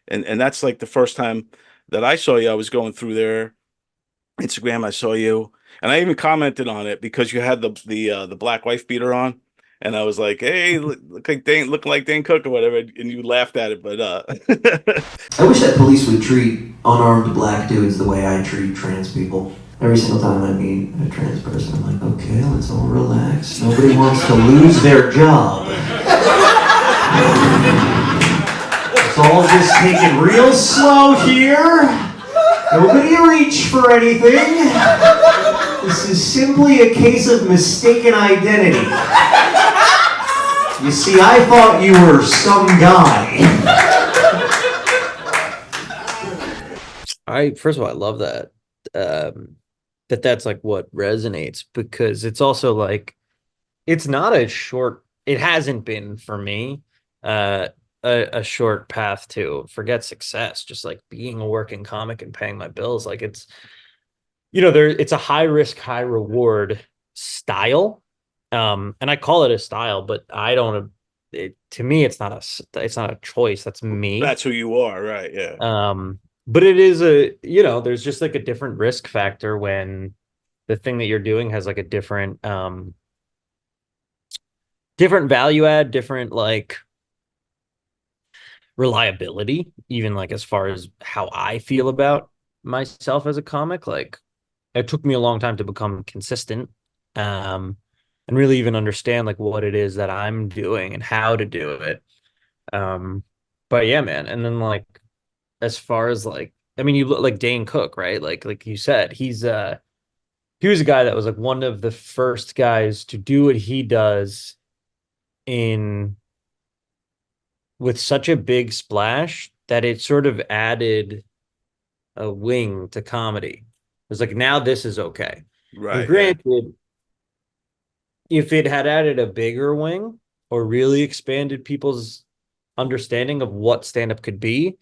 And that's like the first time that I saw you. I was going through their Instagram. I saw you, and I even commented on it because you had the black wife beater on, and I was like, "Hey, looking like Dane Cook or whatever," and you laughed at it. But I wish that police would treat unarmed black dudes the way I treat trans people. Every single time I meet a trans person, I'm like, okay, let's all relax. Nobody wants to lose their job. Let's all just take it real slow here. Nobody reach for anything. This is simply a case of mistaken identity. You see, I thought you were some guy. I first of all, I love that. That's like what resonates because it's also like it's not a short. It hasn't been for me. Uh, a short path to forget success. Just like being a working comic and paying my bills. Like it's there. It's a high risk, high reward style. And I call it a style, but I don't. To me, it's not a choice. That's me. that's who you are, right? Yeah. But it is there's just like a different risk factor when the thing that you're doing has like a different value add, different like reliability, even like as far as how I feel about myself as a comic. Like it took me a long time to become consistent, and really even understand like what it is that I'm doing and how to do it. Um, but yeah, man. And then like as far as like I mean, you look like Dane Cook, right? Like you said, he was a guy that was like one of the first guys to do what he does in with such a big splash that it sort of added a wing to comedy. It was like now this is okay. And Right. Yeah. granted, if it had added a bigger wing or really expanded people's understanding of what stand-up could be,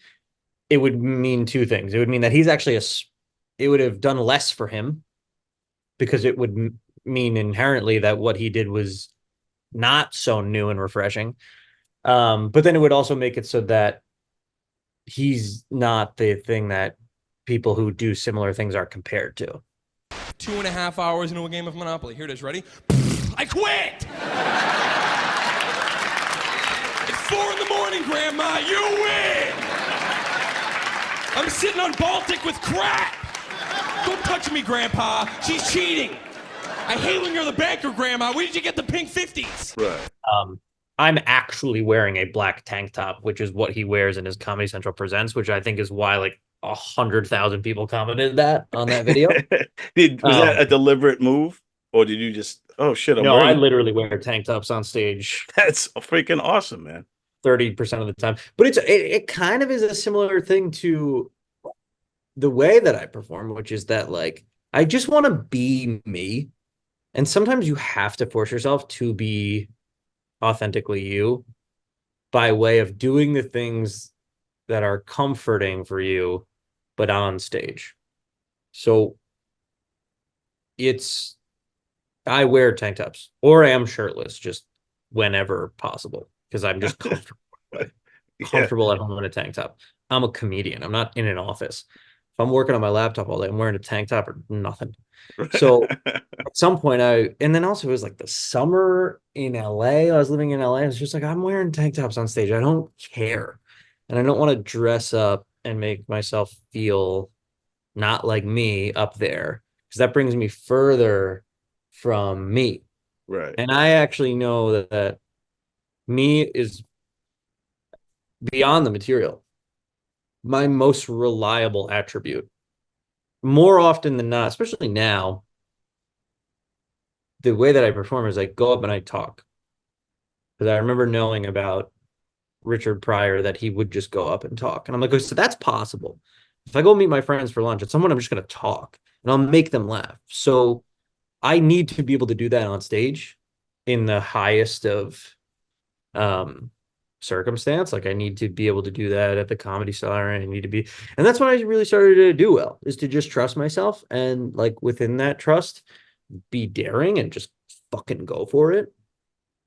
it would mean two things. It would mean that he's actually it would have done less for him because it would mean inherently that what he did was not so new and refreshing. But then it would also make it so that he's not the thing that people who do similar things are compared to. 2.5 hours into a game of Monopoly. Here it is. Ready? I quit! It's 4 in the morning, Grandma. You win! I'm sitting on Baltic with crap. Don't touch me, Grandpa. She's cheating. I hate when you're the banker, Grandma. Where did you get the pink 50s? Right. I'm actually wearing a black tank top, which is what he wears in his Comedy Central Presents, which I think is why like 100,000 people commented that on that video. Was that a deliberate move, or did you just? Oh shit! I'm No, I wearing. literally wear tank tops on stage That's freaking awesome, man. 30% of the time. But it kind of is a similar thing to the way that I perform, which is that like I just want to be me. And sometimes you have to force yourself to be authentically you by way of doing the things that are comforting for you, but on stage. So it's I wear tank tops or I am shirtless just whenever possible because I'm just comfortable. Yeah. Comfortable at home in a tank top. I'm a comedian. I'm not in an office. If I'm working on my laptop all day, I'm wearing a tank top or nothing. So at some point and then also it was like the summer in LA. I was living in LA. I was just like, I'm wearing tank tops on stage. I don't care. And I don't want to dress up and make myself feel not like me up there because that brings me further from me. Right. And I actually know that me is beyond the material, my most reliable attribute. More often than not, especially now, the way that I perform is I go up and I talk. Because I remember knowing about Richard Pryor that he would just go up and talk. And I'm like, oh, so that's possible. If I go meet my friends for lunch, at someone I'm just going to talk and I'll make them laugh. So I need to be able to do that on stage in the highest of um circumstance. Like I need to be able to do that at the Comedy Cellar, and I need to be, and that's when I really started to do well, is to just trust myself and like within that trust, be daring and just fucking go for it.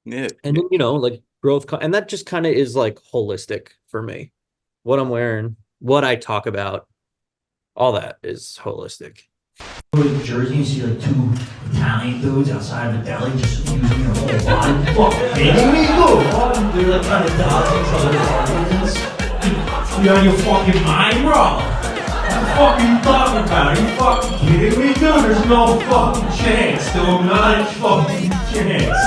Yeah. And then like growth, and that just kind of is like holistic for me. what I'm wearing, what I talk about, all that is holistic. Go to Jersey and see like two Italian dudes outside of a deli just using their whole body. Fuck, kidding me, dude? They're like trying to dodge each other's arguments. You out of your fucking mind, bro? What the fuck are you talking about? Are you fucking kidding me, dude? There's no fucking chance, dude. Not a fucking chance.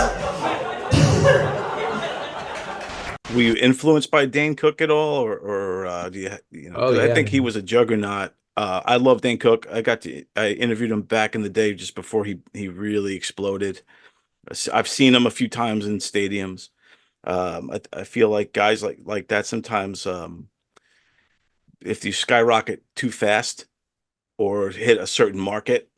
Were you influenced by Dane Cook at all, or do you know? Oh, 'Cause I yeah, think he man. was a juggernaut. I love Dane Cook. I interviewed him back in the day, just before he really exploded. I've seen him a few times in stadiums. I feel like guys like that sometimes, if you skyrocket too fast or hit a certain market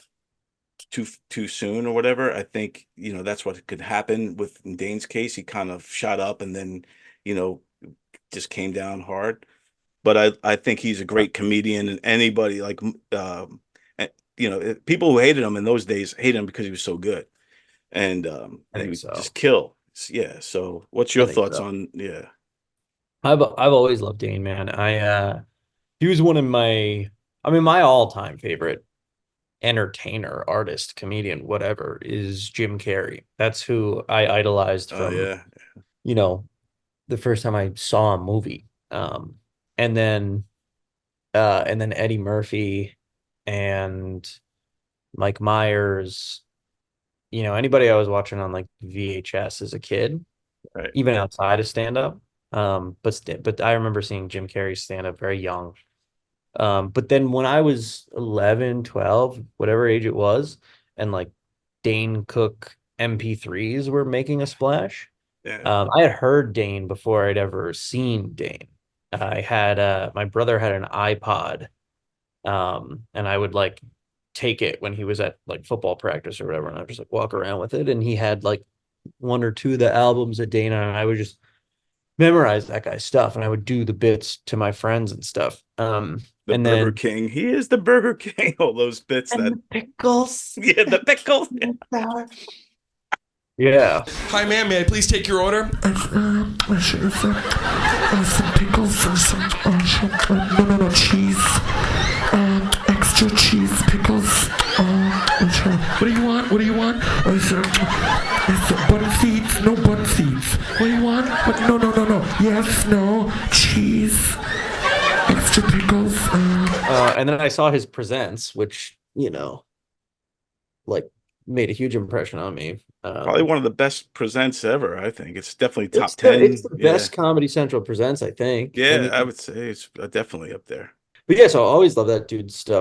too soon or whatever, I think, that's what could happen with in Dane's case. He kind of shot up and then, you know, just came down hard. But I think he's a great comedian, and anybody like, people who hated him in those days hated him because he was so good, and I he think would so. just kill. Yeah. So what's I your think thoughts so. on? Yeah. I've always loved Dane, man. He was one of my all-time favorite entertainer, artist, comedian, whatever, is Jim Carrey. That's who I idolized Oh from, yeah. you know, the first time I saw a movie. And then Eddie Murphy and Mike Myers, anybody I was watching on like VHS as a kid, Right. even outside of stand up. But I remember seeing Jim Carrey stand up very young. But then when I was 11, 12, whatever age it was, and like Dane Cook MP3s were making a splash, Yeah. I had heard Dane before I'd ever seen Dane. I had my brother had an iPod, and I would like take it when he was at like football practice or whatever, and I would just like walk around with it, and he had like one or two of the albums that Dana, and I would just memorize that guy's stuff, and I would do the bits to my friends and stuff. The And Burger then King. He is the Burger King. All those bits and that. the pickles. Yeah, the pickle. Yeah. Hi, ma'am. May I please take your order? Sure, some pickles or no, cheese. Extra cheese pickles. Sure. What do you want? What do you want? I said bun seeds, no bun seeds. What do you want? What? No. Yes, no, cheese. Extra pickles. And then I saw his presents, which, like made a huge impression on me. Probably one of the best presents ever. I think it's definitely It's top the 10. it's the Yeah. best Comedy Central presents, I think. I Yeah, mean, I would say it's definitely up there. but yeah, so I always love that dude's stuff.